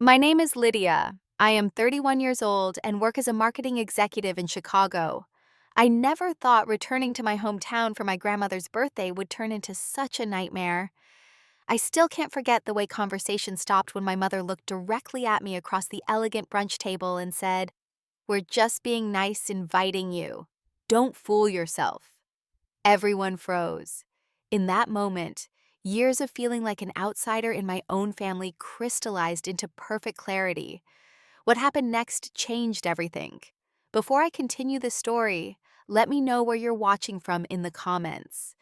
My name is Lydia. I am 31 years old and work as a marketing executive in Chicago. I never thought returning to my hometown for my grandmother's birthday would turn into such a nightmare. I still can't forget the way conversation stopped when my mother looked directly at me across the elegant brunch table and said, "We're just being nice inviting you. Don't fool yourself." Everyone froze. In that moment, years of feeling like an outsider in my own family crystallized into perfect clarity. What happened next changed everything. Before I continue the story, let me know where you're watching from in the comments.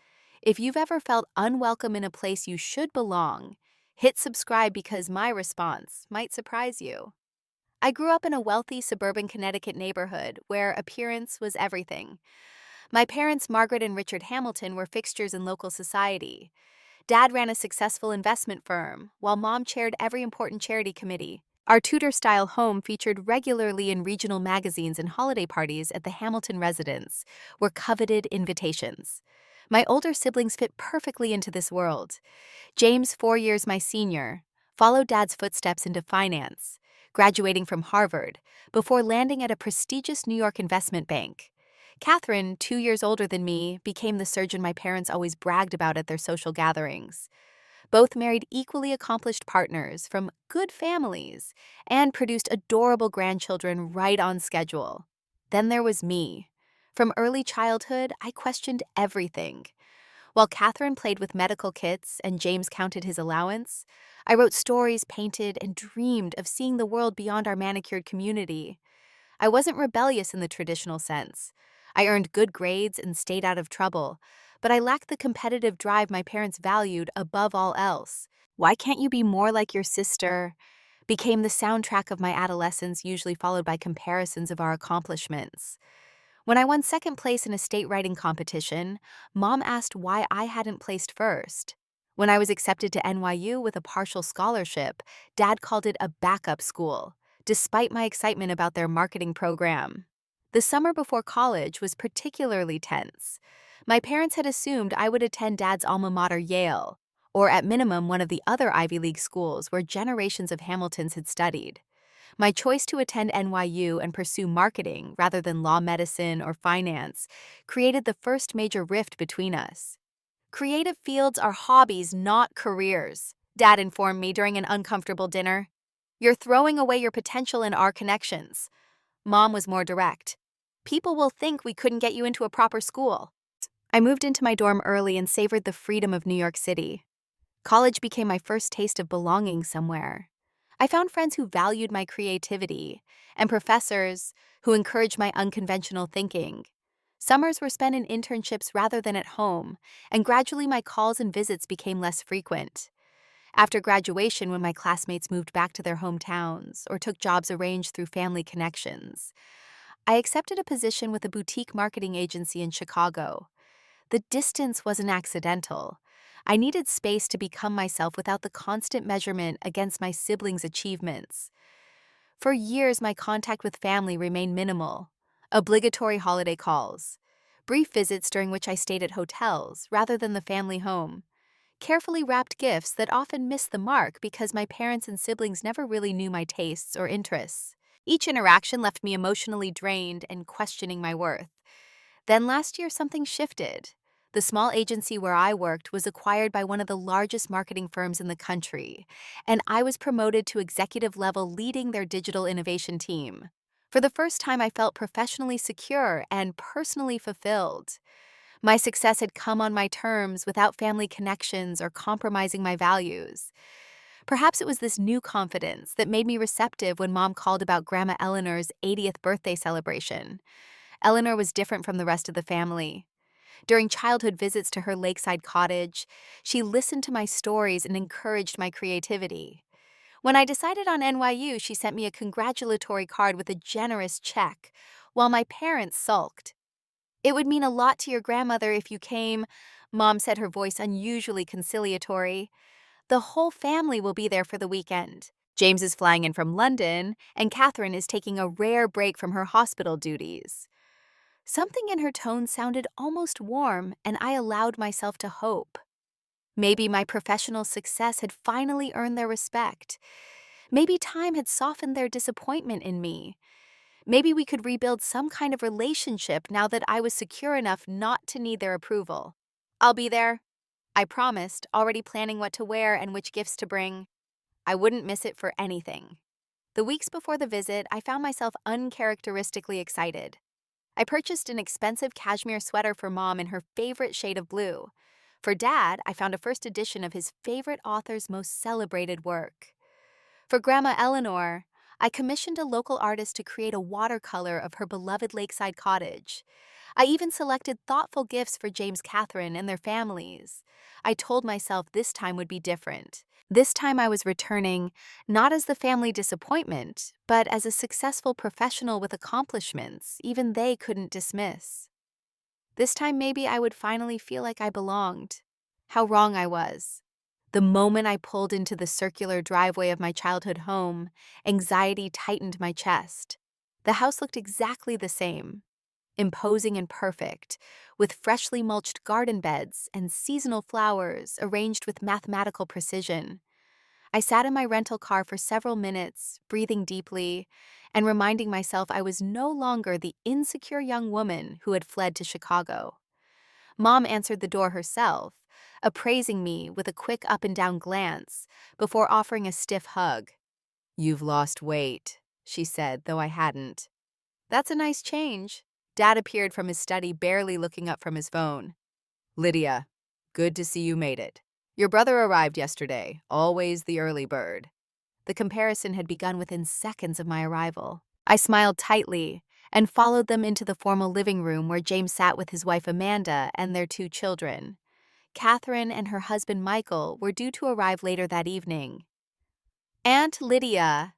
If you've ever felt unwelcome in a place you should belong, hit subscribe because my response might surprise you. I grew up in a wealthy suburban Connecticut neighborhood where appearance was everything. My parents, Margaret and Richard Hamilton, were fixtures in local society. Dad ran a successful investment firm, while Mom chaired every important charity committee. Our Tudor-style home featured regularly in regional magazines and holiday parties at the Hamilton residence were coveted invitations. My older siblings fit perfectly into this world. James, 4 years my senior, followed Dad's footsteps into finance, graduating from Harvard before landing at a prestigious New York investment bank. Catherine, 2 years older than me, became the surgeon my parents always bragged about at their social gatherings. Both married equally accomplished partners from good families and produced adorable grandchildren right on schedule. Then there was me. From early childhood, I questioned everything. While Catherine played with medical kits and James counted his allowance, I wrote stories, painted, and dreamed of seeing the world beyond our manicured community. I wasn't rebellious in the traditional sense. I earned good grades and stayed out of trouble, but I lacked the competitive drive my parents valued above all else. "Why can't you be more like your sister?" became the soundtrack of my adolescence, usually followed by comparisons of our accomplishments. When I won second place in a state writing competition, Mom asked why I hadn't placed first. When I was accepted to NYU with a partial scholarship, Dad called it a backup school, despite my excitement about their marketing program. The summer before college was particularly tense. My parents had assumed I would attend Dad's alma mater, Yale, or at minimum one of the other Ivy League schools where generations of Hamiltons had studied. My choice to attend NYU and pursue marketing rather than law, medicine, or finance created the first major rift between us. "Creative fields are hobbies, not careers," Dad informed me during an uncomfortable dinner. "You're throwing away your potential in our connections." Mom was more direct. "People will think we couldn't get you into a proper school." I moved into my dorm early and savored the freedom of New York City. College became my first taste of belonging somewhere. I found friends who valued my creativity and professors who encouraged my unconventional thinking. Summers were spent in internships rather than at home, and gradually my calls and visits became less frequent. After graduation, when my classmates moved back to their hometowns or took jobs arranged through family connections, I accepted a position with a boutique marketing agency in Chicago. The distance wasn't accidental. I needed space to become myself without the constant measurement against my siblings' achievements. For years, my contact with family remained minimal. Obligatory holiday calls, brief visits during which I stayed at hotels rather than the family home, carefully wrapped gifts that often missed the mark because my parents and siblings never really knew my tastes or interests. Each interaction left me emotionally drained and questioning my worth. Then last year, something shifted. The small agency where I worked was acquired by one of the largest marketing firms in the country, and I was promoted to executive level leading their digital innovation team. For the first time, I felt professionally secure and personally fulfilled. My success had come on my terms without family connections or compromising my values. Perhaps it was this new confidence that made me receptive when Mom called about Grandma Eleanor's 80th birthday celebration. Eleanor was different from the rest of the family. During childhood visits to her lakeside cottage, she listened to my stories and encouraged my creativity. When I decided on NYU, she sent me a congratulatory card with a generous check, while my parents sulked. "It would mean a lot to your grandmother if you came," Mom said, her voice unusually conciliatory. "The whole family will be there for the weekend. James is flying in from London, and Catherine is taking a rare break from her hospital duties." Something in her tone sounded almost warm, and I allowed myself to hope. Maybe my professional success had finally earned their respect. Maybe time had softened their disappointment in me. Maybe we could rebuild some kind of relationship now that I was secure enough not to need their approval. I'll be there, I promised, already planning what to wear and which gifts to bring. I wouldn't miss it for anything. The weeks before the visit, I found myself uncharacteristically excited. I purchased an expensive cashmere sweater for Mom in her favorite shade of blue. For Dad, I found a first edition of his favorite author's most celebrated work. For Grandma Eleanor, I commissioned a local artist to create a watercolor of her beloved lakeside cottage. I even selected thoughtful gifts for James Catherine and their families. I told myself this time would be different. This time I was returning not as the family disappointment, but as a successful professional with accomplishments even they couldn't dismiss. This time maybe I would finally feel like I belonged. How wrong I was. The moment I pulled into the circular driveway of my childhood home, anxiety tightened my chest. The house looked exactly the same, imposing and perfect, with freshly mulched garden beds and seasonal flowers arranged with mathematical precision. I sat in my rental car for several minutes, breathing deeply, and reminding myself I was no longer the insecure young woman who had fled to Chicago. Mom answered the door herself, appraising me with a quick up and down glance before offering a stiff hug. "You've lost weight," she said, though I hadn't. "That's a nice change." Dad appeared from his study, barely looking up from his phone. "Lydia, good to see you made it. Your brother arrived yesterday, always the early bird." The comparison had begun within seconds of my arrival. I smiled tightly and followed them into the formal living room where James sat with his wife Amanda and their two children. Catherine and her husband Michael were due to arrive later that evening. "Aunt Lydia,"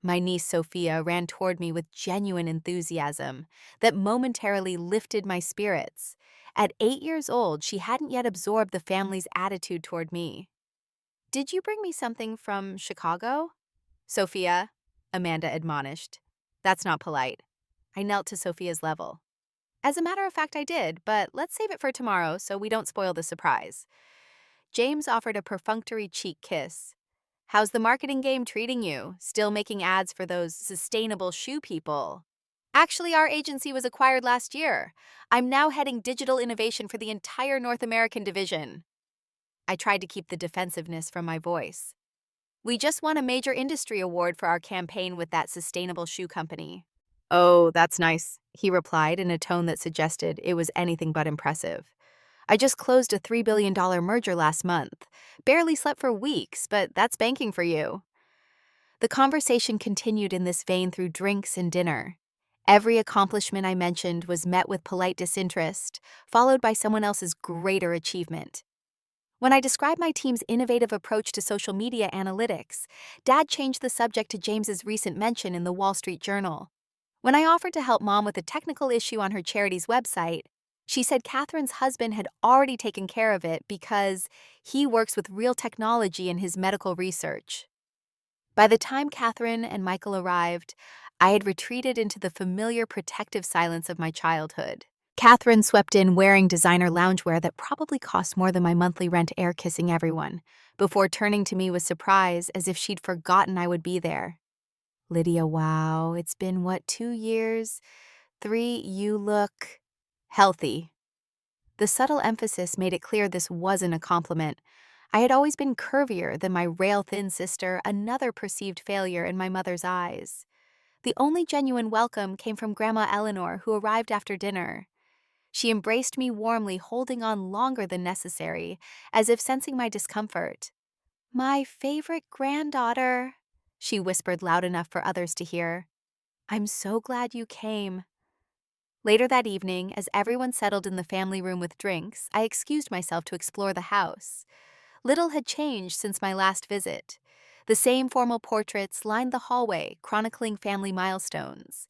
my niece Sophia ran toward me with genuine enthusiasm that momentarily lifted my spirits. At 8 years old, she hadn't yet absorbed the family's attitude toward me. "Did you bring me something from Chicago?" "Sophia," Amanda admonished. "That's not polite." I knelt to Sophia's level. "As a matter of fact, I did, but let's save it for tomorrow so we don't spoil the surprise." James offered a perfunctory cheek kiss. "How's the marketing game treating you? Still making ads for those sustainable shoe people?" "Actually, our agency was acquired last year. I'm now heading digital innovation for the entire North American division." I tried to keep the defensiveness from my voice. "We just won a major industry award for our campaign with that sustainable shoe company." "Oh, that's nice," he replied in a tone that suggested it was anything but impressive. "I just closed a $3 billion merger last month. Barely slept for weeks, but that's banking for you." The conversation continued in this vein through drinks and dinner. Every accomplishment I mentioned was met with polite disinterest, followed by someone else's greater achievement. When I described my team's innovative approach to social media analytics, Dad changed the subject to James's recent mention in the Wall Street Journal. When I offered to help Mom with a technical issue on her charity's website, she said Catherine's husband had already taken care of it because he works with real technology in his medical research. By the time Catherine and Michael arrived, I had retreated into the familiar protective silence of my childhood. Catherine swept in wearing designer loungewear that probably cost more than my monthly rent, air kissing everyone, before turning to me with surprise as if she'd forgotten I would be there. "Lydia, wow, it's been, 2 years? 3, you look healthy." The subtle emphasis made it clear this wasn't a compliment. I had always been curvier than my rail-thin sister, another perceived failure in my mother's eyes. The only genuine welcome came from Grandma Eleanor, who arrived after dinner. She embraced me warmly, holding on longer than necessary, as if sensing my discomfort. "My favorite granddaughter," she whispered loud enough for others to hear. "I'm so glad you came." Later that evening, as everyone settled in the family room with drinks, I excused myself to explore the house. Little had changed since my last visit. The same formal portraits lined the hallway, chronicling family milestones.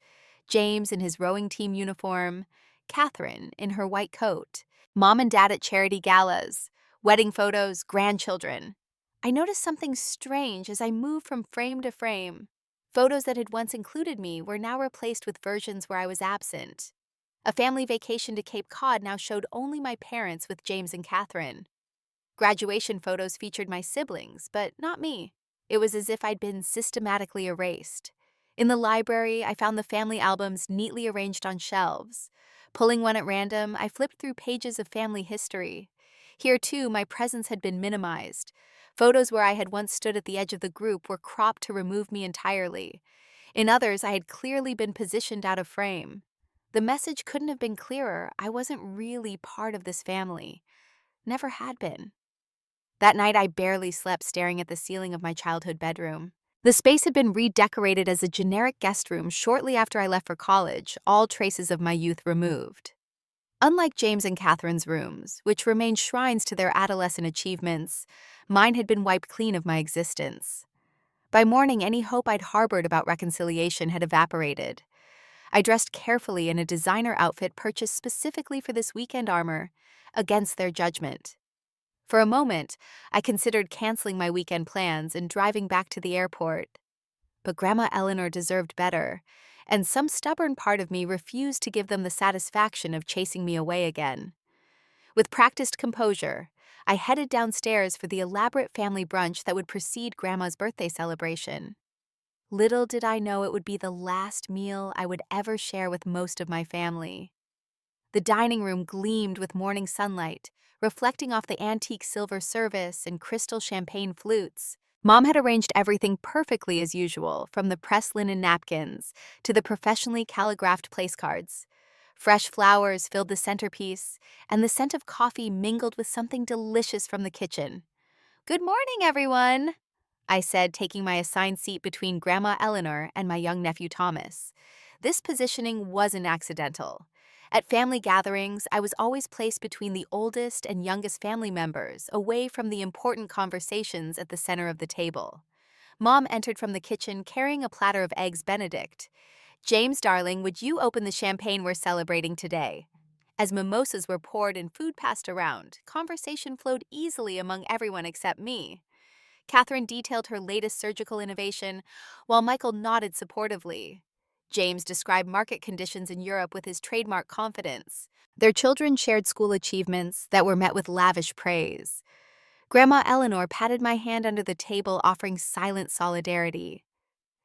James in his rowing team uniform, Catherine in her white coat, Mom and Dad at charity galas, wedding photos, grandchildren. I noticed something strange as I moved from frame to frame. Photos that had once included me were now replaced with versions where I was absent. A family vacation to Cape Cod now showed only my parents with James and Catherine. Graduation photos featured my siblings, but not me. It was as if I'd been systematically erased. In the library, I found the family albums neatly arranged on shelves. Pulling one at random, I flipped through pages of family history. Here, too, my presence had been minimized. Photos where I had once stood at the edge of the group were cropped to remove me entirely. In others, I had clearly been positioned out of frame. The message couldn't have been clearer. I wasn't really part of this family. Never had been. That night, I barely slept staring at the ceiling of my childhood bedroom. The space had been redecorated as a generic guest room shortly after I left for college, all traces of my youth removed. Unlike James and Catherine's rooms, which remained shrines to their adolescent achievements, mine had been wiped clean of my existence. By morning, any hope I'd harbored about reconciliation had evaporated. I dressed carefully in a designer outfit purchased specifically for this weekend armor, against their judgment. For a moment, I considered canceling my weekend plans and driving back to the airport. But Grandma Eleanor deserved better, and some stubborn part of me refused to give them the satisfaction of chasing me away again. With practiced composure, I headed downstairs for the elaborate family brunch that would precede Grandma's birthday celebration. Little did I know it would be the last meal I would ever share with most of my family. The dining room gleamed with morning sunlight, reflecting off the antique silver service and crystal champagne flutes. Mom had arranged everything perfectly as usual, from the pressed linen napkins to the professionally calligraphed place cards. Fresh flowers filled the centerpiece, and the scent of coffee mingled with something delicious from the kitchen. "Good morning, everyone," I said, taking my assigned seat between Grandma Eleanor and my young nephew Thomas. This positioning wasn't accidental. At family gatherings, I was always placed between the oldest and youngest family members, away from the important conversations at the center of the table. Mom entered from the kitchen carrying a platter of eggs Benedict. "James, darling, would you open the champagne we're celebrating today?" As mimosas were poured and food passed around, conversation flowed easily among everyone except me. Catherine detailed her latest surgical innovation, while Michael nodded supportively. James described market conditions in Europe with his trademark confidence. Their children shared school achievements that were met with lavish praise. Grandma Eleanor patted my hand under the table, offering silent solidarity.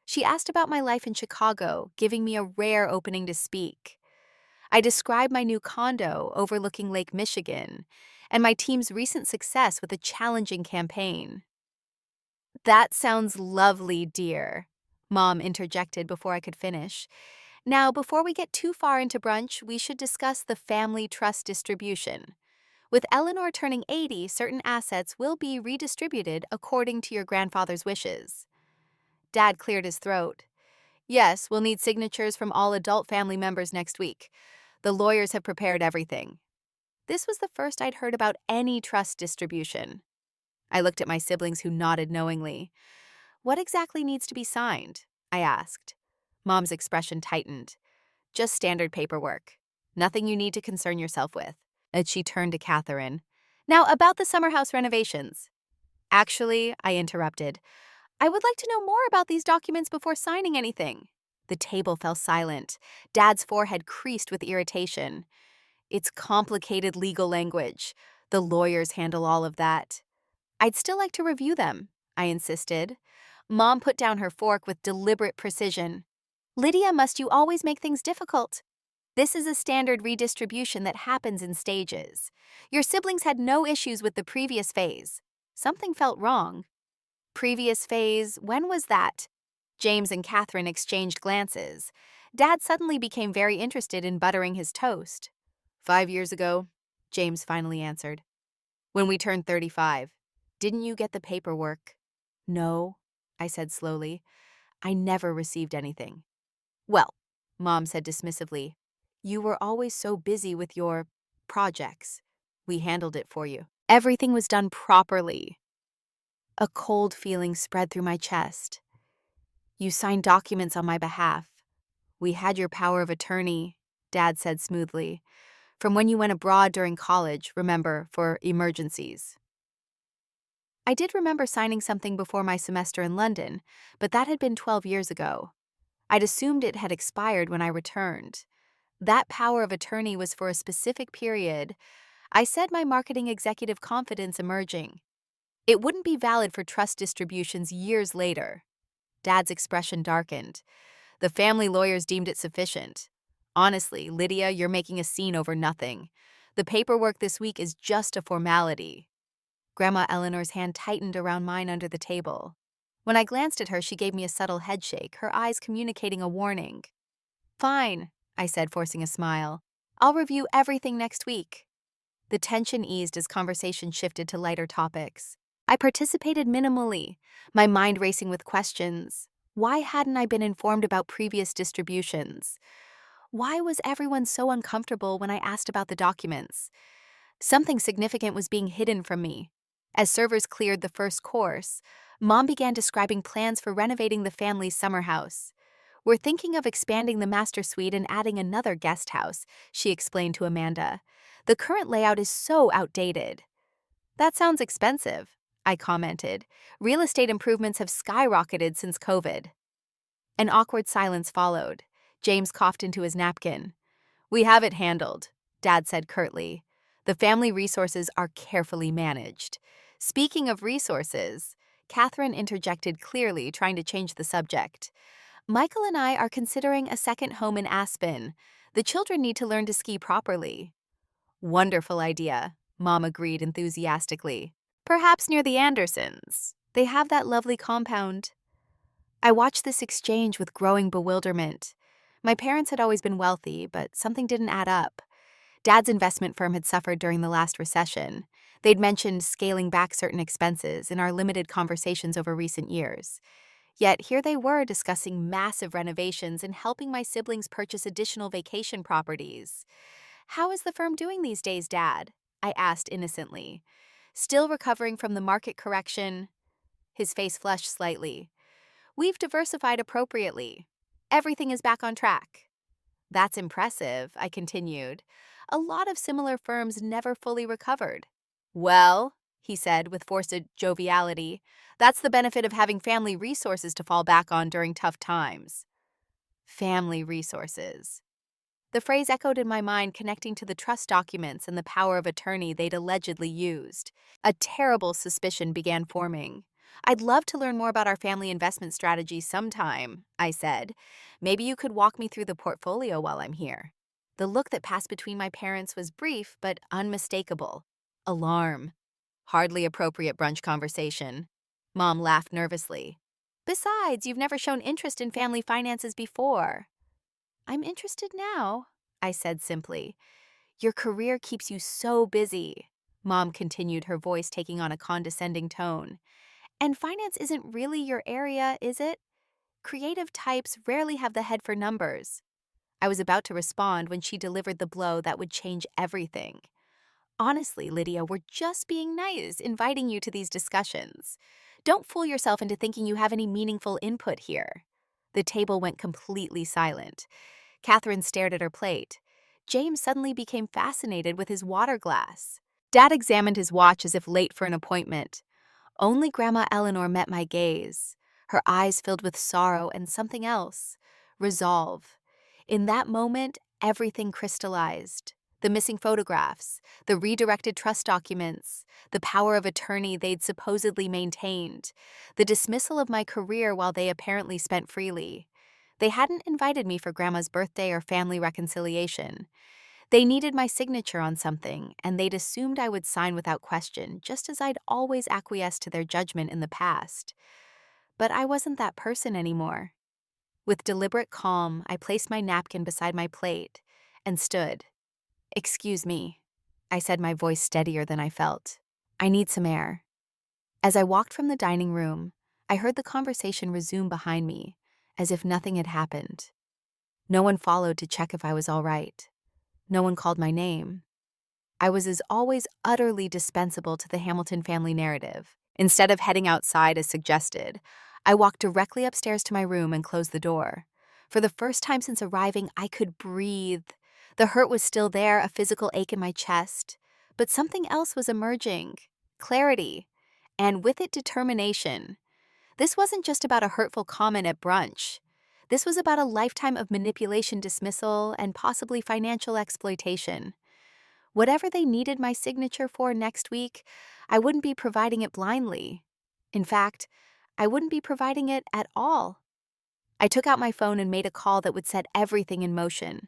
She asked about my life in Chicago, giving me a rare opening to speak. I described my new condo overlooking Lake Michigan and my team's recent success with a challenging campaign. "That sounds lovely, dear," Mom interjected before I could finish. "Now, before we get too far into brunch, we should discuss the family trust distribution. With Eleanor turning 80, certain assets will be redistributed according to your grandfather's wishes." Dad cleared his throat. "Yes, we'll need signatures from all adult family members next week. The lawyers have prepared everything." This was the first I'd heard about any trust distribution. I looked at my siblings, who nodded knowingly. "What exactly needs to be signed?" I asked. Mom's expression tightened. "Just standard paperwork. Nothing you need to concern yourself with." And she turned to Catherine. "Now, about the summer house renovations." "Actually," I interrupted, "I would like to know more about these documents before signing anything." The table fell silent. Dad's forehead creased with irritation. "It's complicated legal language. The lawyers handle all of that." "I'd still like to review them," I insisted. Mom put down her fork with deliberate precision. "Lydia, must you always make things difficult? This is a standard redistribution that happens in stages. Your siblings had no issues with the previous phase. Something felt wrong." "Previous phase, when was that?" James and Catherine exchanged glances. Dad suddenly became very interested in buttering his toast. "5 years ago," James finally answered. "When we turned 35. Didn't you get the paperwork?" "No," I said slowly. "I never received anything." "Well," Mom said dismissively, "you were always so busy with your projects. We handled it for you. Everything was done properly." A cold feeling spread through my chest. "You signed documents on my behalf. We had your power of attorney," Dad said smoothly, "from when you went abroad during college, remember, for emergencies." I did remember signing something before my semester in London, but that had been 12 years ago. I'd assumed it had expired when I returned. That power of attorney was for a specific period. I said my marketing executive confidence emerging. It wouldn't be valid for trust distributions years later. Dad's expression darkened. The family lawyers deemed it sufficient. Honestly, Lydia, you're making a scene over nothing. The paperwork this week is just a formality. Grandma Eleanor's hand tightened around mine under the table. When I glanced at her, she gave me a subtle headshake, her eyes communicating a warning. Fine, I said, forcing a smile. I'll review everything next week. The tension eased as conversation shifted to lighter topics. I participated minimally, my mind racing with questions. Why hadn't I been informed about previous distributions? Why was everyone so uncomfortable when I asked about the documents? Something significant was being hidden from me. As servers cleared the first course, Mom began describing plans for renovating the family's summer house. We're thinking of expanding the master suite and adding another guest house, she explained to Amanda. The current layout is so outdated. That sounds expensive, I commented. Real estate improvements have skyrocketed since COVID. An awkward silence followed. James coughed into his napkin. We have it handled, Dad said curtly. The family resources are carefully managed. Speaking of resources, Catherine interjected clearly, trying to change the subject. Michael and I are considering a second home in Aspen. The children need to learn to ski properly. Wonderful idea, Mom agreed enthusiastically. Perhaps near the Andersons. They have that lovely compound. I watched this exchange with growing bewilderment. My parents had always been wealthy, but something didn't add up. Dad's investment firm had suffered during the last recession. They'd mentioned scaling back certain expenses in our limited conversations over recent years. Yet here they were discussing massive renovations and helping my siblings purchase additional vacation properties. How is the firm doing these days, Dad? I asked innocently. Still recovering from the market correction? His face flushed slightly. We've diversified appropriately. Everything is back on track. That's impressive, I continued. A lot of similar firms never fully recovered. Well, he said with forced joviality, that's the benefit of having family resources to fall back on during tough times. Family resources. The phrase echoed in my mind, connecting to the trust documents and the power of attorney they'd allegedly used. A terrible suspicion began forming. I'd love to learn more about our family investment strategy sometime, I said. Maybe you could walk me through the portfolio while I'm here. The look that passed between my parents was brief but unmistakable. Alarm. Hardly appropriate brunch conversation. Mom laughed nervously. Besides, you've never shown interest in family finances before. I'm interested now, I said simply. Your career keeps you so busy, Mom continued, her voice taking on a condescending tone. And finance isn't really your area, is it? Creative types rarely have the head for numbers. I was about to respond when she delivered the blow that would change everything. Honestly, Lydia, we're just being nice, inviting you to these discussions. Don't fool yourself into thinking you have any meaningful input here. The table went completely silent. Catherine stared at her plate. James suddenly became fascinated with his water glass. Dad examined his watch as if late for an appointment. Only Grandma Eleanor met my gaze, her eyes filled with sorrow and something else, resolve. In that moment, everything crystallized. The missing photographs, the redirected trust documents, the power of attorney they'd supposedly maintained, the dismissal of my career while they apparently spent freely. They hadn't invited me for Grandma's birthday or family reconciliation. They needed my signature on something, and they'd assumed I would sign without question, just as I'd always acquiesced to their judgment in the past. But I wasn't that person anymore. With deliberate calm, I placed my napkin beside my plate and stood. Excuse me, I said, my voice steadier than I felt. I need some air. As I walked from the dining room, I heard the conversation resume behind me, as if nothing had happened. No one followed to check if I was all right. No one called my name. I was, as always, utterly dispensable to the Hamilton family narrative. Instead of heading outside as suggested, I walked directly upstairs to my room and closed the door. For the first time since arriving, I could breathe. The hurt was still there, a physical ache in my chest. But something else was emerging. Clarity. And with it, determination. This wasn't just about a hurtful comment at brunch. This was about a lifetime of manipulation, dismissal, and possibly financial exploitation. Whatever they needed my signature for next week, I wouldn't be providing it blindly. In fact, I wouldn't be providing it at all. I took out my phone and made a call that would set everything in motion.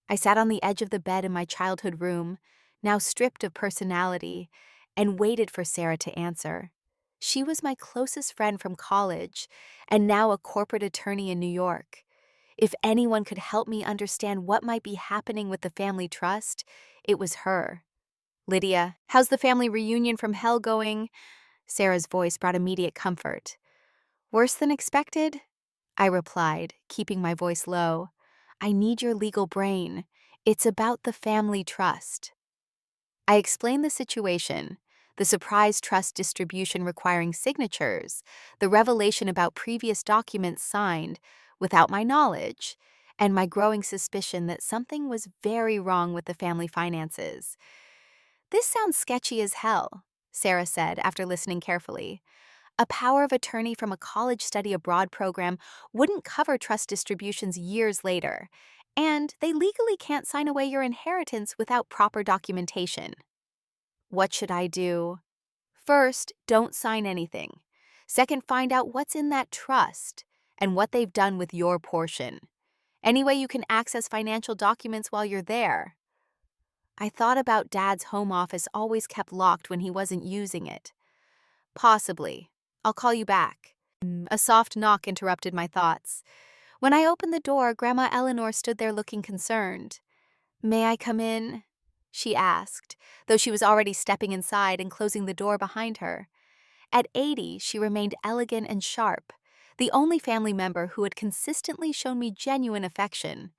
I sat on the edge of the bed in my childhood room, now stripped of personality, and waited for Sarah to answer. She was my closest friend from college, and now a corporate attorney in New York. If anyone could help me understand what might be happening with the family trust, it was her. "Lydia, how's the family reunion from hell going?" Sarah's voice brought immediate comfort. "Worse than expected?" I replied, keeping my voice low. "I need your legal brain. It's about the family trust." I explained the situation, the surprise trust distribution requiring signatures, the revelation about previous documents signed without my knowledge, and my growing suspicion that something was very wrong with the family finances. "This sounds sketchy as hell," Sarah said after listening carefully. "A power of attorney from a college study abroad program wouldn't cover trust distributions years later, and they legally can't sign away your inheritance without proper documentation." What should I do? First, don't sign anything. Second, find out what's in that trust and what they've done with your portion. Any way you can access financial documents while you're there. I thought about Dad's home office always kept locked when he wasn't using it. Possibly. I'll call you back. A soft knock interrupted my thoughts. When I opened the door, Grandma Eleanor stood there looking concerned. "May I come in?" she asked, though she was already stepping inside and closing the door behind her. At 80, she remained elegant and sharp, the only family member who had consistently shown me genuine affection.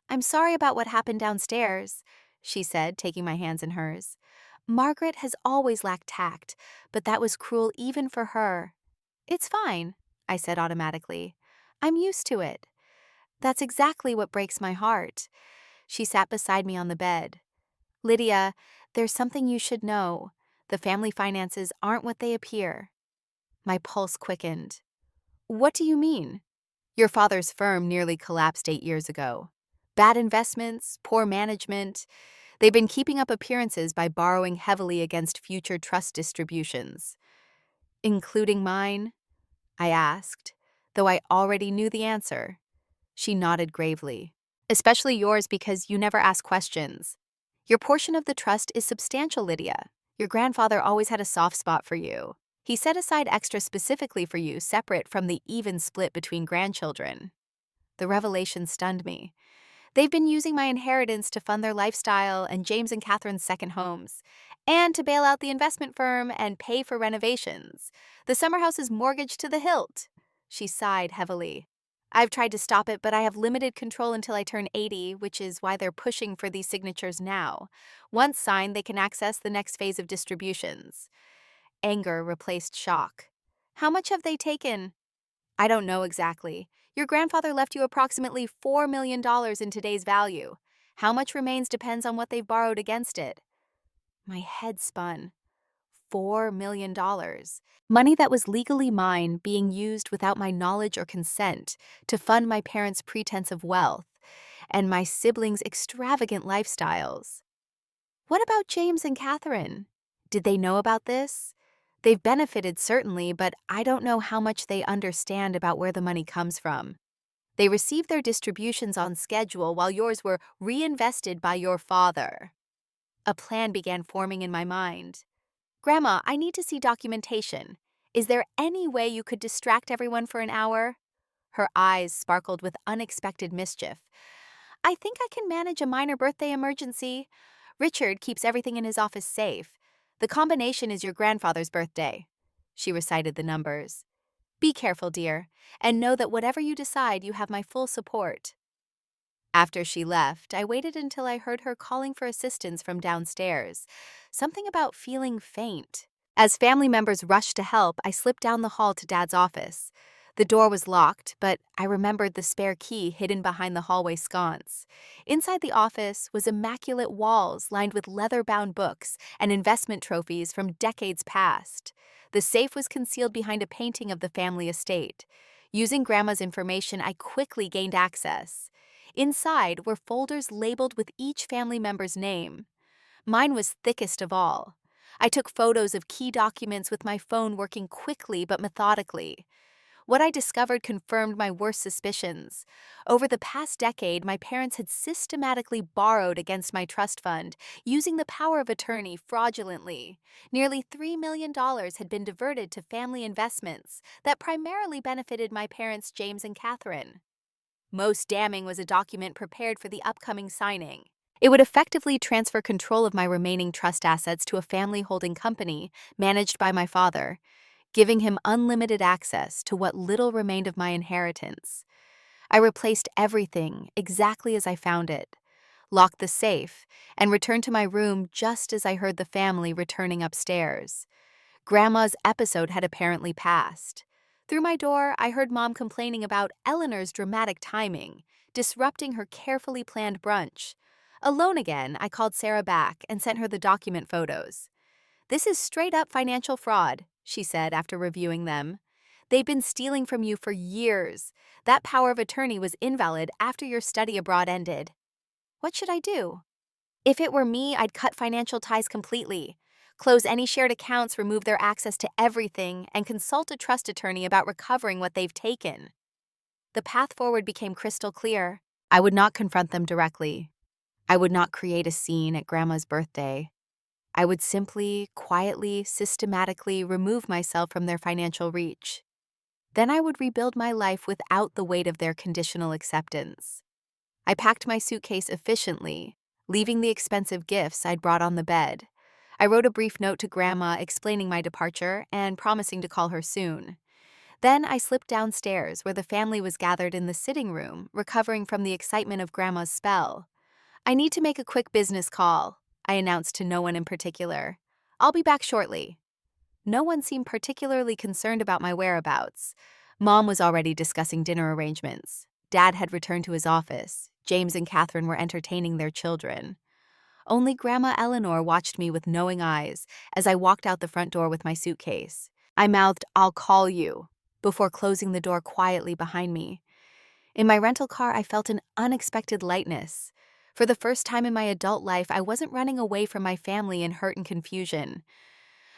"I'm sorry about what happened downstairs," she said, taking my hands in hers. "Margaret has always lacked tact, but that was cruel even for her." "It's fine," I said automatically. "I'm used to it." "That's exactly what breaks my heart." She sat beside me on the bed. "Lydia, there's something you should know. The family finances aren't what they appear." My pulse quickened. "What do you mean?" "Your father's firm nearly collapsed 8 years ago. Bad investments, poor management. They've been keeping up appearances by borrowing heavily against future trust distributions." "Including mine?" I asked, though I already knew the answer. She nodded gravely. "Especially yours because you never ask questions. Your portion of the trust is substantial, Lydia. Your grandfather always had a soft spot for you. He set aside extra specifically for you, separate from the even split between grandchildren." The revelation stunned me. They've been using my inheritance to fund their lifestyle and James and Catherine's second homes, and to bail out the investment firm and pay for renovations. The summer house is mortgaged to the hilt. She sighed heavily. "I've tried to stop it, but I have limited control until I turn 80, which is why they're pushing for these signatures now. Once signed, they can access the next phase of distributions." Anger replaced shock. "How much have they taken?" "I don't know exactly. Your grandfather left you approximately $4 million in today's value. How much remains depends on what they've borrowed against it." My head spun. $4 million. Money that was legally mine being used without my knowledge or consent to fund my parents' pretense of wealth and my siblings' extravagant lifestyles. What about James and Catherine? Did they know about this? They've benefited, certainly, but I don't know how much they understand about where the money comes from. They received their distributions on schedule while yours were reinvested by your father. A plan began forming in my mind. "Grandma, I need to see documentation. Is there any way you could distract everyone for an hour?" Her eyes sparkled with unexpected mischief. "I think I can manage a minor birthday emergency. Richard keeps everything in his office safe. The combination is your grandfather's birthday." She recited the numbers. "Be careful, dear, and know that whatever you decide, you have my full support." After she left, I waited until I heard her calling for assistance from downstairs. Something about feeling faint. As family members rushed to help, I slipped down the hall to Dad's office. The door was locked, but I remembered the spare key hidden behind the hallway sconce. Inside the office was immaculate walls lined with leather-bound books and investment trophies from decades past. The safe was concealed behind a painting of the family estate. Using Grandma's information, I quickly gained access. Inside were folders labeled with each family member's name. Mine was thickest of all. I took photos of key documents with my phone working quickly but methodically. What I discovered confirmed my worst suspicions. Over the past decade, my parents had systematically borrowed against my trust fund, using the power of attorney fraudulently. Nearly $3 million had been diverted to family investments that primarily benefited my parents, James and Catherine. Most damning was a document prepared for the upcoming signing. It would effectively transfer control of my remaining trust assets to a family holding company managed by my father, giving him unlimited access to what little remained of my inheritance. I replaced everything exactly as I found it, locked the safe, and returned to my room just as I heard the family returning upstairs. Grandma's episode had apparently passed. Through my door, I heard Mom complaining about Eleanor's dramatic timing, disrupting her carefully planned brunch. Alone again, I called Sarah back and sent her the document photos. "This is straight up financial fraud," she said after reviewing them. "They've been stealing from you for years. That power of attorney was invalid after your study abroad ended." What should I do? If it were me, I'd cut financial ties completely, close any shared accounts, remove their access to everything, and consult a trust attorney about recovering what they've taken. The path forward became crystal clear. I would not confront them directly. I would not create a scene at Grandma's birthday. I would simply, quietly, systematically remove myself from their financial reach. Then I would rebuild my life without the weight of their conditional acceptance. I packed my suitcase efficiently, leaving the expensive gifts I'd brought on the bed. I wrote a brief note to Grandma explaining my departure and promising to call her soon. Then I slipped downstairs where the family was gathered in the sitting room, recovering from the excitement of Grandma's spell. "I need to make a quick business call," I announced to no one in particular. "I'll be back shortly." No one seemed particularly concerned about my whereabouts. Mom was already discussing dinner arrangements. Dad had returned to his office. James and Catherine were entertaining their children. Only Grandma Eleanor watched me with knowing eyes as I walked out the front door with my suitcase. I mouthed, "I'll call you," before closing the door quietly behind me. In my rental car, I felt an unexpected lightness. For the first time in my adult life, I wasn't running away from my family in hurt and confusion.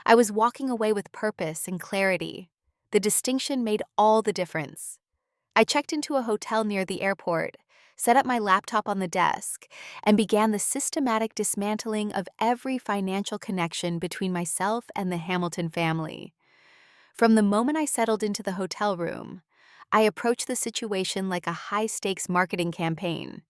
I was walking away with purpose and clarity. The distinction made all the difference. I checked into a hotel near the airport, set up my laptop on the desk, and began the systematic dismantling of every financial connection between myself and the Hamilton family. From the moment I settled into the hotel room, I approached the situation like a high-stakes marketing campaign.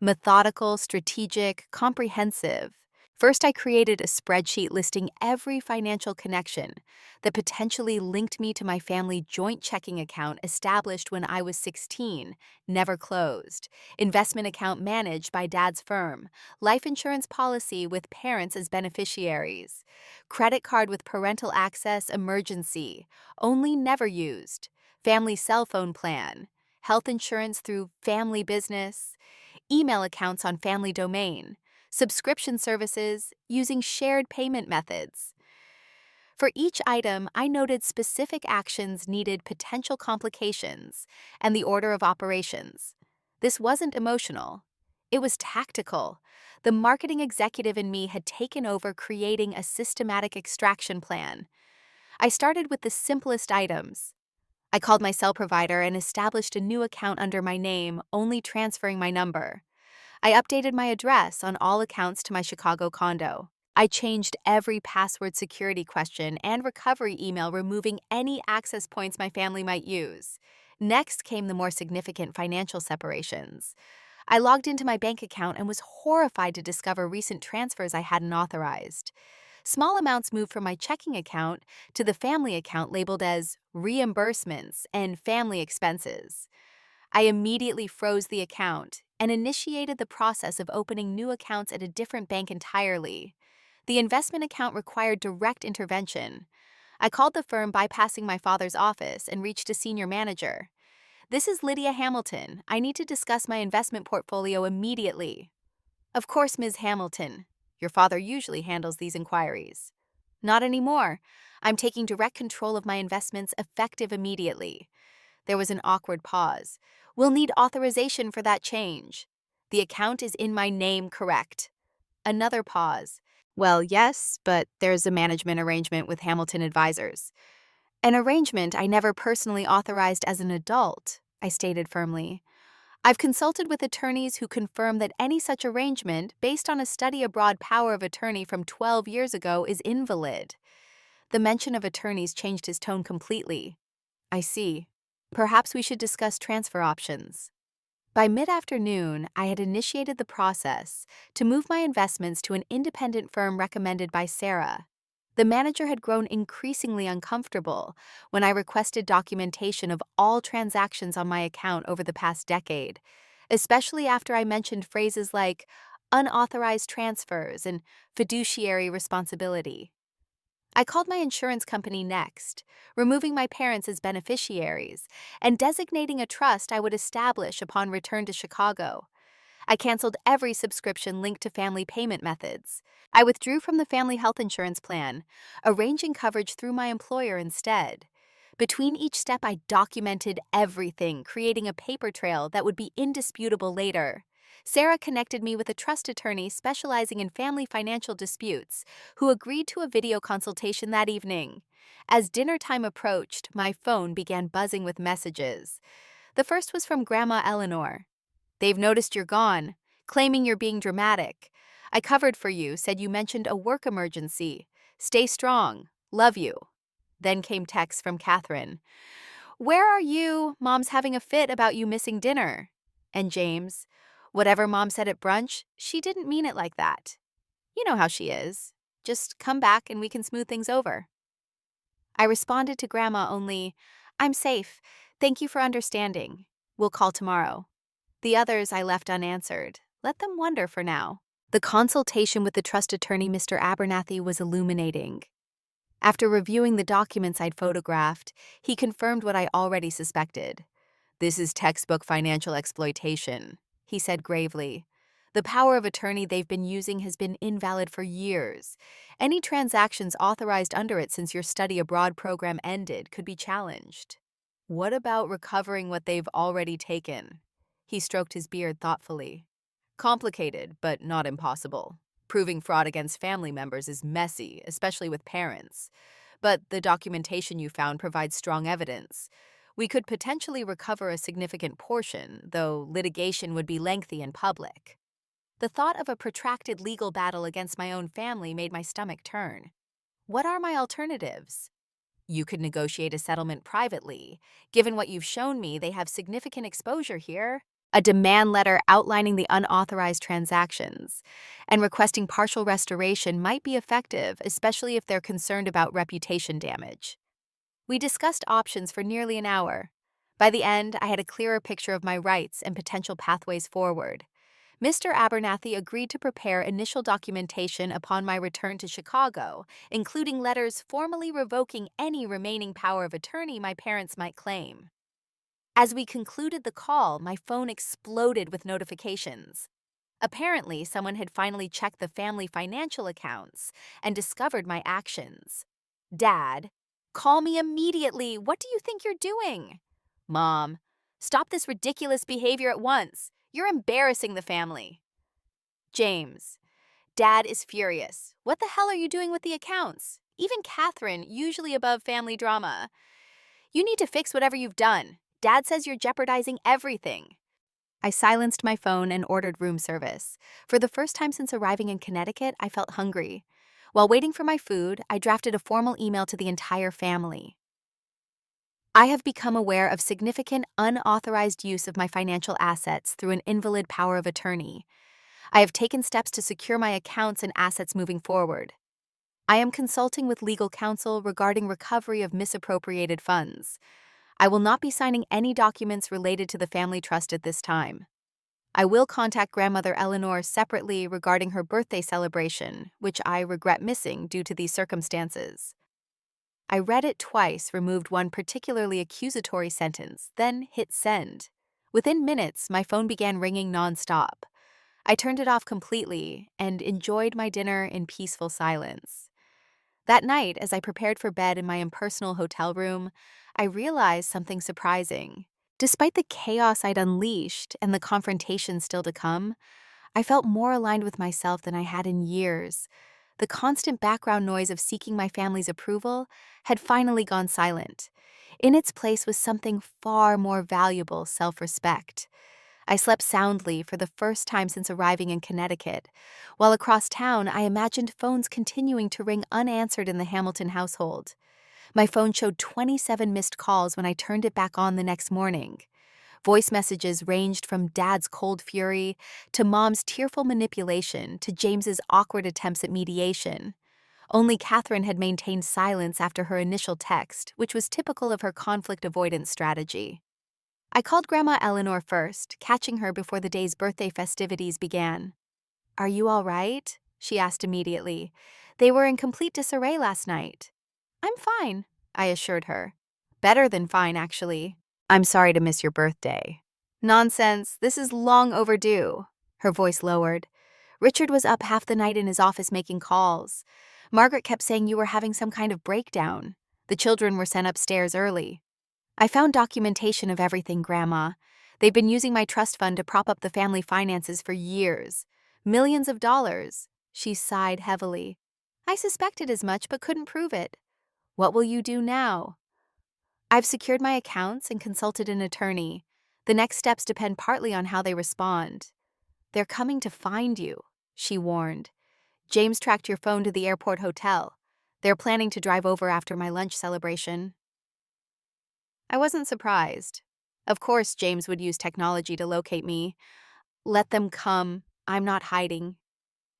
Methodical, strategic, comprehensive. First, I created a spreadsheet listing every financial connection that potentially linked me to my family joint checking account established when I was 16, never closed, investment account managed by Dad's firm, life insurance policy with parents as beneficiaries, credit card with parental access emergency, only never used, family cell phone plan, health insurance through family business, email accounts on family domain, subscription services using shared payment methods. For each item, I noted specific actions needed, potential complications, and the order of operations. This wasn't emotional. It was tactical. The marketing executive in me had taken over, creating a systematic extraction plan. I started with the simplest items. I called my cell provider and established a new account under my name, only transferring my number. I updated my address on all accounts to my Chicago condo. I changed every password security question and recovery email, removing any access points my family might use. Next came the more significant financial separations. I logged into my bank account and was horrified to discover recent transfers I hadn't authorized. Small amounts moved from my checking account to the family account labeled as reimbursements and family expenses. I immediately froze the account and initiated the process of opening new accounts at a different bank entirely. The investment account required direct intervention. I called the firm, bypassing my father's office, and reached a senior manager. "This is Lydia Hamilton. I need to discuss my investment portfolio immediately." "Of course, Ms. Hamilton. Your father usually handles these inquiries." "Not anymore. I'm taking direct control of my investments, effective immediately." There was an awkward pause. "We'll need authorization for that change." "The account is in my name, correct?" Another pause. Well, yes, but there's a management arrangement with Hamilton Advisors. An arrangement I never personally authorized as an adult, I stated firmly. I've consulted with attorneys who confirm that any such arrangement, based on a study abroad power of attorney from 12 years ago, is invalid. The mention of attorneys changed his tone completely. I see. Perhaps we should discuss transfer options. By mid-afternoon, I had initiated the process to move my investments to an independent firm recommended by Sarah. The manager had grown increasingly uncomfortable when I requested documentation of all transactions on my account over the past decade, especially after I mentioned phrases like unauthorized transfers and fiduciary responsibility. I called my insurance company next, removing my parents as beneficiaries and designating a trust I would establish upon return to Chicago. I canceled every subscription linked to family payment methods. I withdrew from the family health insurance plan, arranging coverage through my employer instead. Between each step, I documented everything, creating a paper trail that would be indisputable later. Sarah connected me with a trust attorney specializing in family financial disputes, who agreed to a video consultation that evening. As dinner time approached, my phone began buzzing with messages. The first was from Grandma Eleanor. "They've noticed you're gone, claiming you're being dramatic. I covered for you, said you mentioned a work emergency. Stay strong. Love you." Then came texts from Catherine. "Where are you? Mom's having a fit about you missing dinner." And James, "Whatever Mom said at brunch, she didn't mean it like that. You know how she is. Just come back and we can smooth things over." I responded to Grandma only, "I'm safe. Thank you for understanding. We'll call tomorrow." The others I left unanswered. Let them wonder for now. The consultation with the trust attorney, Mr. Abernathy, was illuminating. After reviewing the documents I'd photographed, he confirmed what I already suspected. "This is textbook financial exploitation," he said gravely. "The power of attorney they've been using has been invalid for years. Any transactions authorized under it since your study abroad program ended could be challenged." "What about recovering what they've already taken?" He stroked his beard thoughtfully. "Complicated, but not impossible. Proving fraud against family members is messy, especially with parents. But the documentation you found provides strong evidence. We could potentially recover a significant portion, though litigation would be lengthy and public." The thought of a protracted legal battle against my own family made my stomach turn. What are my alternatives? "You could negotiate a settlement privately. Given what you've shown me, they have significant exposure here. A demand letter outlining the unauthorized transactions and requesting partial restoration might be effective, especially if they're concerned about reputation damage." We discussed options for nearly an hour. By the end, I had a clearer picture of my rights and potential pathways forward. Mr. Abernathy agreed to prepare initial documentation upon my return to Chicago, including letters formally revoking any remaining power of attorney my parents might claim. As we concluded the call, my phone exploded with notifications. Apparently, someone had finally checked the family financial accounts and discovered my actions. "Dad, call me immediately. What do you think you're doing?" "Mom, stop this ridiculous behavior at once. You're embarrassing the family." James, "Dad is furious. What the hell are you doing with the accounts? Even Catherine, usually above family drama. You need to fix whatever you've done. Dad says you're jeopardizing everything." I silenced my phone and ordered room service. For the first time since arriving in Connecticut, I felt hungry. While waiting for my food, I drafted a formal email to the entire family. "I have become aware of significant unauthorized use of my financial assets through an invalid power of attorney. I have taken steps to secure my accounts and assets moving forward. I am consulting with legal counsel regarding recovery of misappropriated funds. I will not be signing any documents related to the family trust at this time. I will contact Grandmother Eleanor separately regarding her birthday celebration, which I regret missing due to these circumstances." I read it twice, removed one particularly accusatory sentence, then hit send. Within minutes, my phone began ringing nonstop. I turned it off completely and enjoyed my dinner in peaceful silence. That night, as I prepared for bed in my impersonal hotel room, I realized something surprising. Despite the chaos I'd unleashed and the confrontation still to come, I felt more aligned with myself than I had in years. The constant background noise of seeking my family's approval had finally gone silent. In its place was something far more valuable: self-respect. I slept soundly for the first time since arriving in Connecticut. While across town, I imagined phones continuing to ring unanswered in the Hamilton household. My phone showed 27 missed calls when I turned it back on the next morning. Voice messages ranged from Dad's cold fury to Mom's tearful manipulation to James's awkward attempts at mediation. Only Catherine had maintained silence after her initial text, which was typical of her conflict avoidance strategy. I called Grandma Eleanor first, catching her before the day's birthday festivities began. "Are you all right?" she asked immediately. "They were in complete disarray last night." "I'm fine," I assured her. "Better than fine, actually. I'm sorry to miss your birthday." "Nonsense, this is long overdue." Her voice lowered. "Richard was up half the night in his office making calls. Margaret kept saying you were having some kind of breakdown. The children were sent upstairs early." "I found documentation of everything, Grandma. They've been using my trust fund to prop up the family finances for years. Millions of dollars." She sighed heavily. "I suspected as much but couldn't prove it." "What will you do now?" "I've secured my accounts and consulted an attorney. The next steps depend partly on how they respond." "They're coming to find you," she warned. "James tracked your phone to the airport hotel. They're planning to drive over after my lunch celebration." I wasn't surprised. Of course, James would use technology to locate me. "Let them come. I'm not hiding."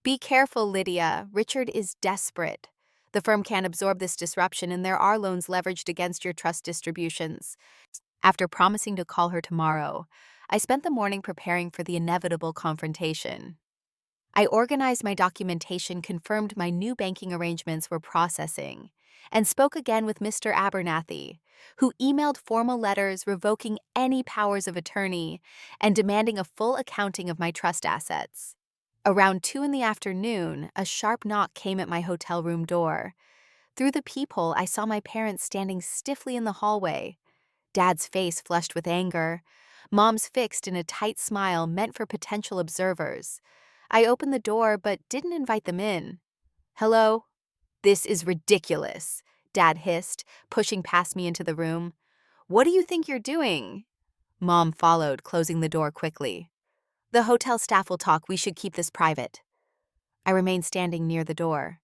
"Be careful, Lydia. Richard is desperate. The firm can't absorb this disruption, and there are loans leveraged against your trust distributions." After promising to call her tomorrow, I spent the morning preparing for the inevitable confrontation. I organized my documentation, confirmed my new banking arrangements were processing, and spoke again with Mr. Abernathy, who emailed formal letters revoking any powers of attorney and demanding a full accounting of my trust assets. Around 2 in the afternoon, a sharp knock came at my hotel room door. Through the peephole, I saw my parents standing stiffly in the hallway. Dad's face flushed with anger, Mom's fixed in a tight smile meant for potential observers. I opened the door but didn't invite them in. "Hello?" "This is ridiculous," Dad hissed, pushing past me into the room. "What do you think you're doing?" Mom followed, closing the door quickly. "The hotel staff will talk. We should keep this private." I remained standing near the door.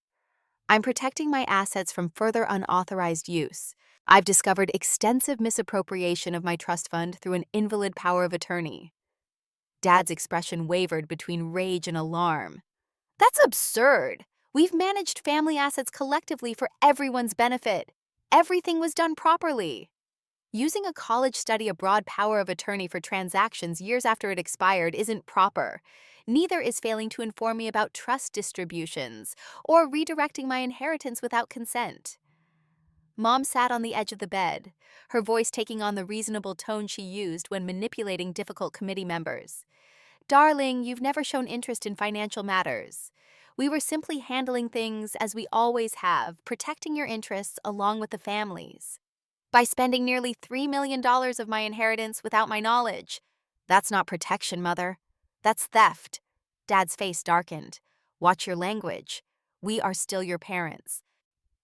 "I'm protecting my assets from further unauthorized use. I've discovered extensive misappropriation of my trust fund through an invalid power of attorney." Dad's expression wavered between rage and alarm. "That's absurd. We've managed family assets collectively for everyone's benefit. Everything was done properly." Using a college study abroad power of attorney for transactions years after it expired isn't proper. Neither is failing to inform me about trust distributions or redirecting my inheritance without consent. Mom sat on the edge of the bed, her voice taking on the reasonable tone she used when manipulating difficult committee members. "Darling, you've never shown interest in financial matters. We were simply handling things as we always have, protecting your interests along with the family's. By spending nearly $3 million of my inheritance without my knowledge." "That's not protection, Mother. That's theft." Dad's face darkened. "Watch your language. We are still your parents."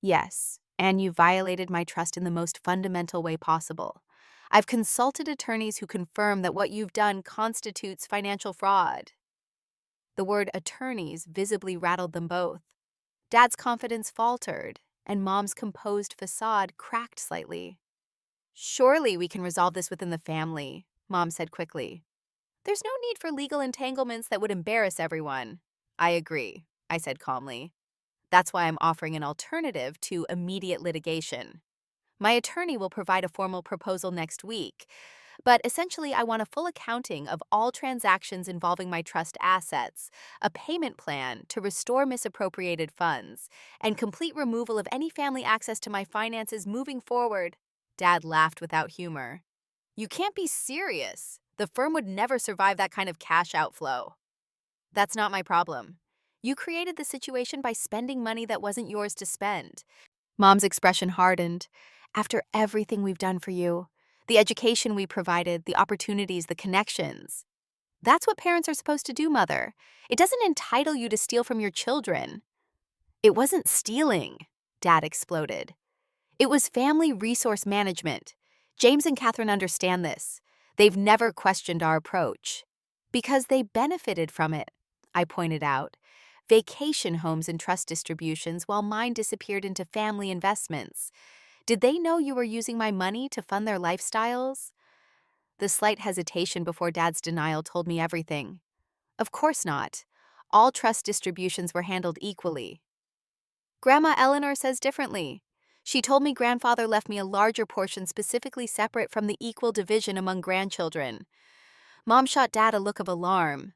"Yes, and you violated my trust in the most fundamental way possible. I've consulted attorneys who confirm that what you've done constitutes financial fraud." The word attorneys visibly rattled them both. Dad's confidence faltered, and Mom's composed facade cracked slightly. "Surely we can resolve this within the family," Mom said quickly. "There's no need for legal entanglements that would embarrass everyone." "I agree," I said calmly. "That's why I'm offering an alternative to immediate litigation. My attorney will provide a formal proposal next week, but essentially I want a full accounting of all transactions involving my trust assets, a payment plan to restore misappropriated funds, and complete removal of any family access to my finances moving forward." Dad laughed without humor. "You can't be serious. The firm would never survive that kind of cash outflow." "That's not my problem. You created the situation by spending money that wasn't yours to spend." Mom's expression hardened. "After everything we've done for you, the education we provided, the opportunities, the connections." That's what parents are supposed to do, Mother. It doesn't entitle you to steal from your children. It wasn't stealing, Dad exploded. It was family resource management. James and Catherine understand this. They've never questioned our approach. Because they benefited from it, I pointed out. Vacation homes and trust distributions while mine disappeared into family investments. Did they know you were using my money to fund their lifestyles? The slight hesitation before Dad's denial told me everything. Of course not. All trust distributions were handled equally. Grandma Eleanor says differently. She told me grandfather left me a larger portion specifically separate from the equal division among grandchildren. Mom shot Dad a look of alarm.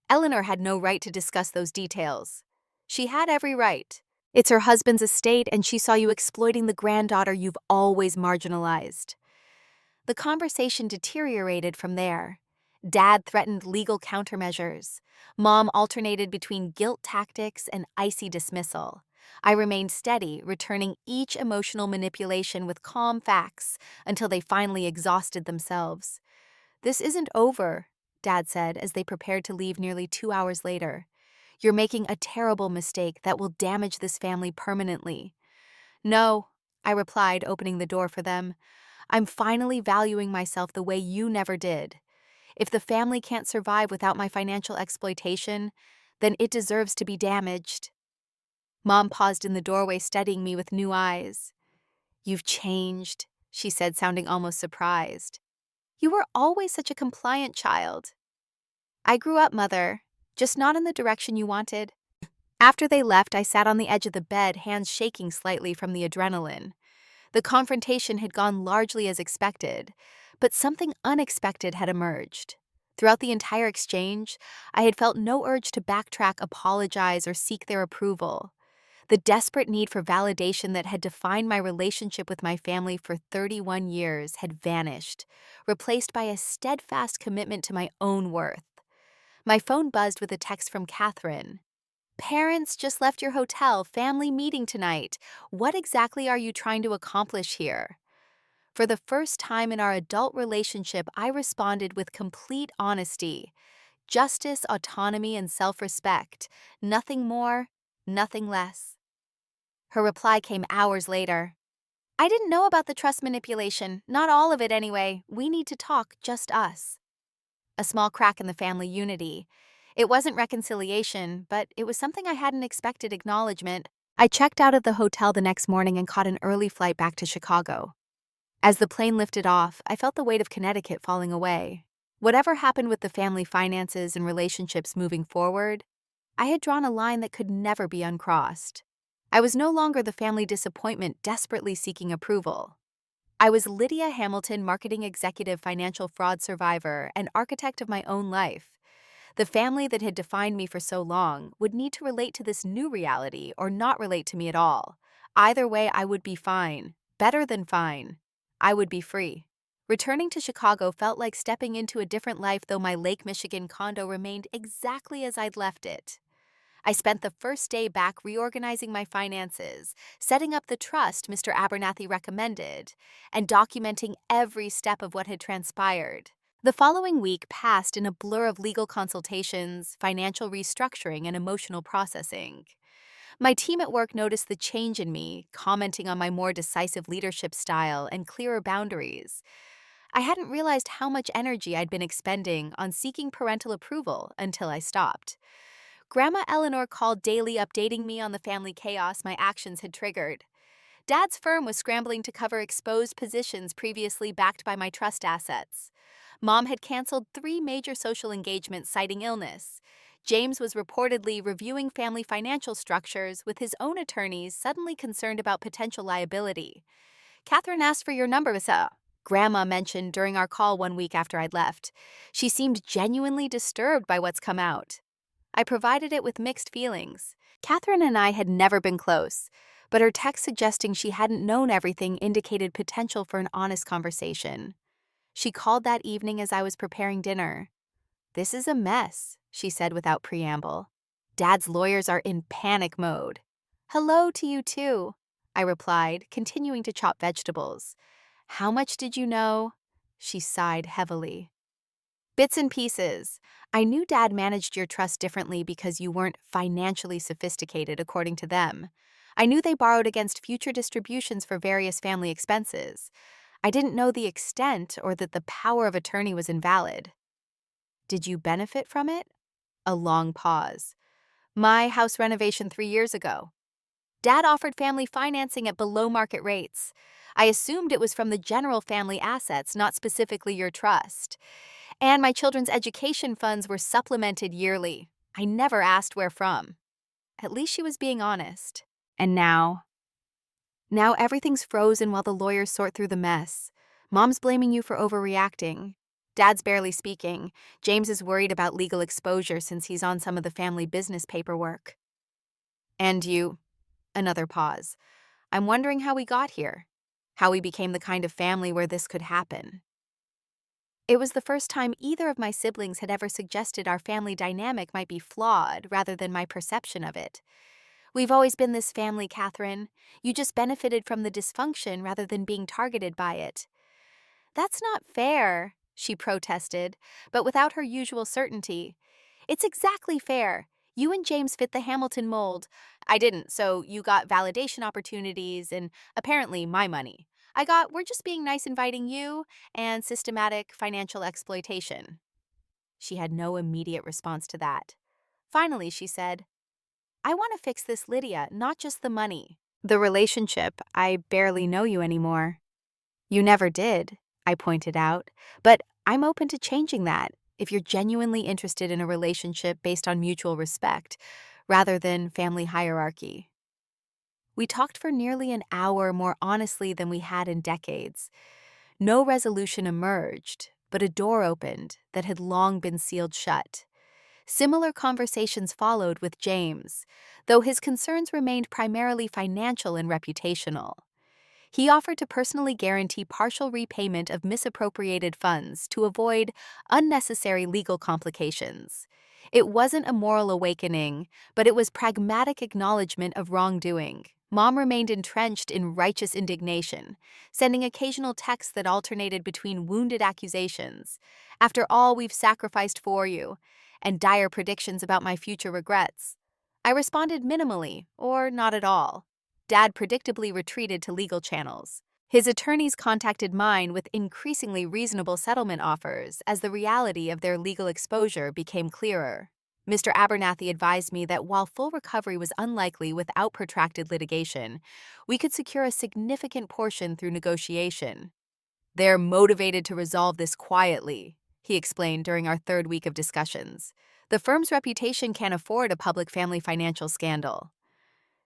Eleanor had no right to discuss those details. She had every right. It's her husband's estate, and she saw you exploiting the granddaughter you've always marginalized. The conversation deteriorated from there. Dad threatened legal countermeasures. Mom alternated between guilt tactics and icy dismissal. I remained steady, returning each emotional manipulation with calm facts until they finally exhausted themselves. "This isn't over," Dad said as they prepared to leave nearly 2 hours later. "You're making a terrible mistake that will damage this family permanently." "No," I replied, opening the door for them. "I'm finally valuing myself the way you never did. If the family can't survive without my financial exploitation, then it deserves to be damaged." Mom paused in the doorway, studying me with new eyes. "You've changed," she said, sounding almost surprised. "You were always such a compliant child." "I grew up, Mother, just not in the direction you wanted." After they left, I sat on the edge of the bed, hands shaking slightly from the adrenaline. The confrontation had gone largely as expected, but something unexpected had emerged. Throughout the entire exchange, I had felt no urge to backtrack, apologize, or seek their approval. The desperate need for validation that had defined my relationship with my family for 31 years had vanished, replaced by a steadfast commitment to my own worth. My phone buzzed with a text from Catherine. "Parents just left your hotel, family meeting tonight. What exactly are you trying to accomplish here?" For the first time in our adult relationship, I responded with complete honesty. Justice, autonomy, and self-respect. Nothing more, nothing less. Her reply came hours later. "I didn't know about the trust manipulation. Not all of it anyway. We need to talk, just us." A small crack in the family unity. It wasn't reconciliation, but it was something I hadn't expected acknowledgement. I checked out of the hotel the next morning and caught an early flight back to Chicago. As the plane lifted off, I felt the weight of Connecticut falling away. Whatever happened with the family finances and relationships moving forward, I had drawn a line that could never be uncrossed. I was no longer the family disappointment desperately seeking approval. I was Lydia Hamilton, marketing executive, financial fraud survivor, and architect of my own life. The family that had defined me for so long would need to relate to this new reality or not relate to me at all. Either way, I would be fine. Better than fine. I would be free. Returning to Chicago felt like stepping into a different life, though my Lake Michigan condo remained exactly as I'd left it. I spent the first day back reorganizing my finances, setting up the trust Mr. Abernathy recommended, and documenting every step of what had transpired. The following week passed in a blur of legal consultations, financial restructuring, and emotional processing. My team at work noticed the change in me, commenting on my more decisive leadership style and clearer boundaries. I hadn't realized how much energy I'd been expending on seeking parental approval until I stopped. Grandma Eleanor called daily, updating me on the family chaos my actions had triggered. Dad's firm was scrambling to cover exposed positions previously backed by my trust assets. Mom had canceled 3 major social engagements citing illness. James was reportedly reviewing family financial structures with his own attorneys, suddenly concerned about potential liability. "Catherine asked for your number, sir," Grandma mentioned during our call one week after I'd left. She seemed genuinely disturbed by what's come out. I provided it with mixed feelings. Catherine and I had never been close, but her text suggesting she hadn't known everything indicated potential for an honest conversation. She called that evening as I was preparing dinner. "This is a mess," she said without preamble. "Dad's lawyers are in panic mode." "Hello to you too," I replied, continuing to chop vegetables. "How much did you know?" She sighed heavily. Bits and pieces. I knew Dad managed your trust differently because you weren't financially sophisticated, according to them. I knew they borrowed against future distributions for various family expenses. I didn't know the extent or that the power of attorney was invalid. Did you benefit from it? A long pause. My house renovation 3 years ago. Dad offered family financing at below market rates. I assumed it was from the general family assets, not specifically your trust. And my children's education funds were supplemented yearly. I never asked where from. At least she was being honest. And now? Now everything's frozen while the lawyers sort through the mess. Mom's blaming you for overreacting. Dad's barely speaking. James is worried about legal exposure since he's on some of the family business paperwork. And you? Another pause. I'm wondering how we got here. How we became the kind of family where this could happen. It was the first time either of my siblings had ever suggested our family dynamic might be flawed rather than my perception of it. We've always been this family, Catherine. You just benefited from the dysfunction rather than being targeted by it. That's not fair, she protested, but without her usual certainty. It's exactly fair. You and James fit the Hamilton mold. I didn't, so you got validation opportunities and apparently my money. I got we're just being nice inviting you and systematic financial exploitation. She had no immediate response to that. Finally, she said, I want to fix this, Lydia, not just the money. The relationship, I barely know you anymore. You never did, I pointed out, but I'm open to changing that if you're genuinely interested in a relationship based on mutual respect, rather than family hierarchy. We talked for nearly an hour more honestly than we had in decades. No resolution emerged, but a door opened that had long been sealed shut. Similar conversations followed with James, though his concerns remained primarily financial and reputational. He offered to personally guarantee partial repayment of misappropriated funds to avoid unnecessary legal complications. It wasn't a moral awakening, but it was pragmatic acknowledgement of wrongdoing. Mom remained entrenched in righteous indignation, sending occasional texts that alternated between wounded accusations, "After all we've sacrificed for you," and dire predictions about my future regrets. I responded minimally, or not at all. Dad predictably retreated to legal channels. His attorneys contacted mine with increasingly reasonable settlement offers as the reality of their legal exposure became clearer. Mr. Abernathy advised me that while full recovery was unlikely without protracted litigation, we could secure a significant portion through negotiation. They're motivated to resolve this quietly, he explained during our third week of discussions. The firm's reputation can't afford a public family financial scandal.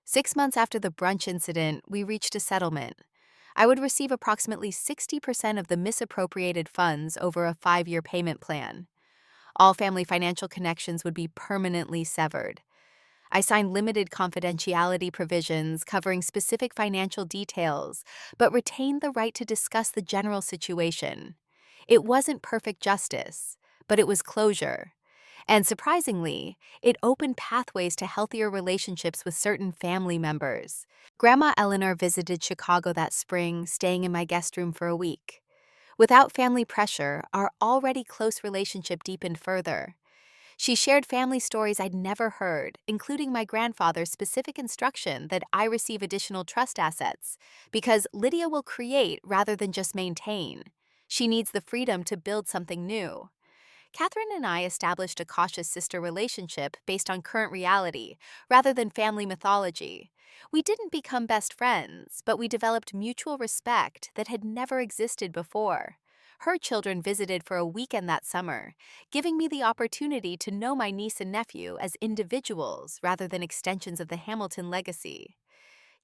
6 months after the brunch incident, we reached a settlement. I would receive approximately 60% of the misappropriated funds over a 5-year payment plan. All family financial connections would be permanently severed. I signed limited confidentiality provisions covering specific financial details, but retained the right to discuss the general situation. It wasn't perfect justice, but it was closure. And surprisingly, it opened pathways to healthier relationships with certain family members. Grandma Eleanor visited Chicago that spring, staying in my guest room for a week. Without family pressure, our already close relationship deepened further. She shared family stories I'd never heard, including my grandfather's specific instruction that I receive additional trust assets, because Lydia will create rather than just maintain. She needs the freedom to build something new. Catherine and I established a cautious sister relationship based on current reality, rather than family mythology. We didn't become best friends, but we developed mutual respect that had never existed before. Her children visited for a weekend that summer, giving me the opportunity to know my niece and nephew as individuals rather than extensions of the Hamilton legacy.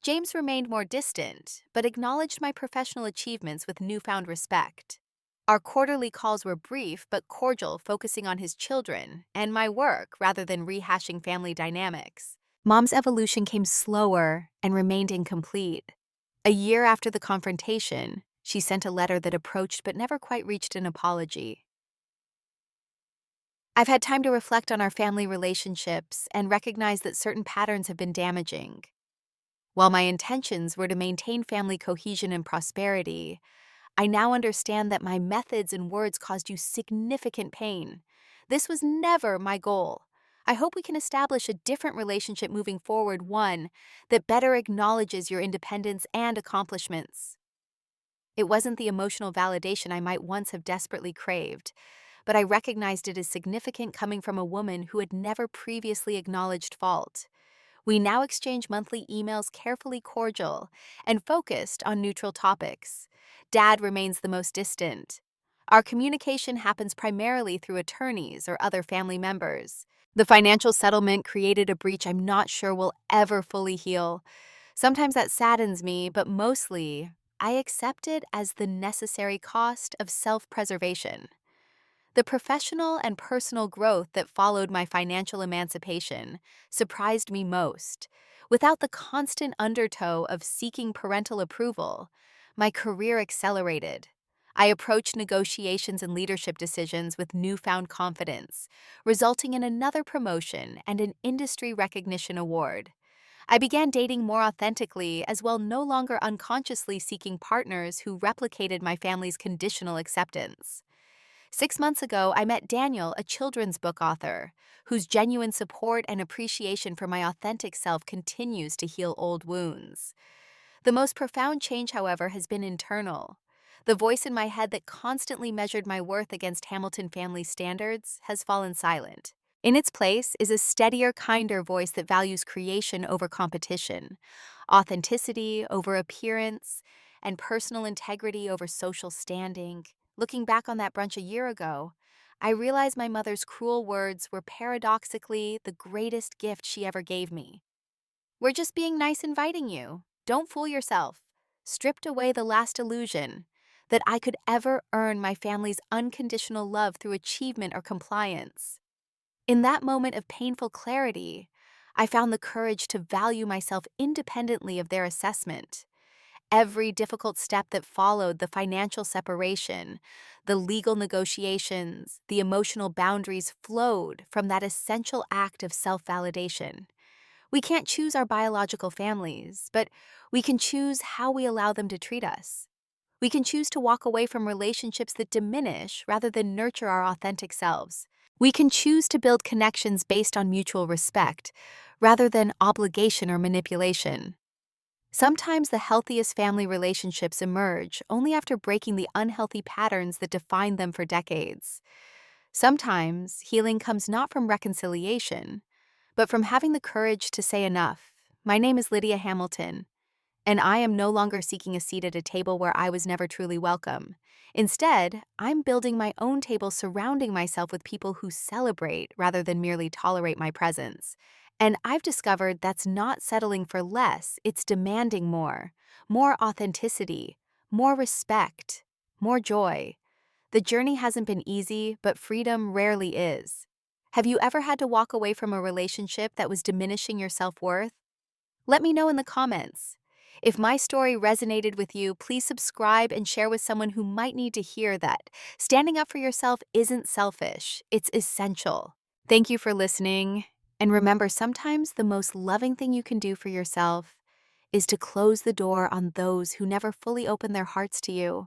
James remained more distant, but acknowledged my professional achievements with newfound respect. Our quarterly calls were brief but cordial, focusing on his children and my work rather than rehashing family dynamics. Mom's evolution came slower and remained incomplete. A year after the confrontation, she sent a letter that approached but never quite reached an apology. I've had time to reflect on our family relationships and recognize that certain patterns have been damaging. While my intentions were to maintain family cohesion and prosperity, I now understand that my methods and words caused you significant pain. This was never my goal. I hope we can establish a different relationship moving forward, one that better acknowledges your independence and accomplishments. It wasn't the emotional validation I might once have desperately craved, but I recognized it as significant coming from a woman who had never previously acknowledged fault. We now exchange monthly emails carefully cordial and focused on neutral topics. Dad remains the most distant. Our communication happens primarily through attorneys or other family members. The financial settlement created a breach I'm not sure will ever fully heal. Sometimes that saddens me, but mostly, I accept it as the necessary cost of self-preservation. The professional and personal growth that followed my financial emancipation surprised me most. Without the constant undertow of seeking parental approval, my career accelerated. I approached negotiations and leadership decisions with newfound confidence, resulting in another promotion and an industry recognition award. I began dating more authentically as well, no longer unconsciously seeking partners who replicated my family's conditional acceptance. 6 months ago, I met Daniel, a children's book author, whose genuine support and appreciation for my authentic self continues to heal old wounds. The most profound change, however, has been internal. The voice in my head that constantly measured my worth against Hamilton family standards has fallen silent. In its place is a steadier, kinder voice that values creation over competition, authenticity over appearance, and personal integrity over social standing. Looking back on that brunch a year ago, I realized my mother's cruel words were paradoxically the greatest gift she ever gave me. "We're just being nice inviting you. Don't fool yourself." Stripped away the last illusion that I could ever earn my family's unconditional love through achievement or compliance. In that moment of painful clarity, I found the courage to value myself independently of their assessment. Every difficult step that followed the financial separation, the legal negotiations, the emotional boundaries flowed from that essential act of self-validation. We can't choose our biological families, but we can choose how we allow them to treat us. We can choose to walk away from relationships that diminish rather than nurture our authentic selves. We can choose to build connections based on mutual respect rather than obligation or manipulation. Sometimes the healthiest family relationships emerge only after breaking the unhealthy patterns that defined them for decades. Sometimes healing comes not from reconciliation, but from having the courage to say enough. My name is Lydia Hamilton, and I am no longer seeking a seat at a table where I was never truly welcome. Instead, I'm building my own table, surrounding myself with people who celebrate rather than merely tolerate my presence. And I've discovered that's not settling for less, it's demanding more. More authenticity, more respect, more joy. The journey hasn't been easy, but freedom rarely is. Have you ever had to walk away from a relationship that was diminishing your self-worth? Let me know in the comments. If my story resonated with you, please subscribe and share with someone who might need to hear that standing up for yourself isn't selfish, it's essential. Thank you for listening, and remember, sometimes the most loving thing you can do for yourself is to close the door on those who never fully open their hearts to you.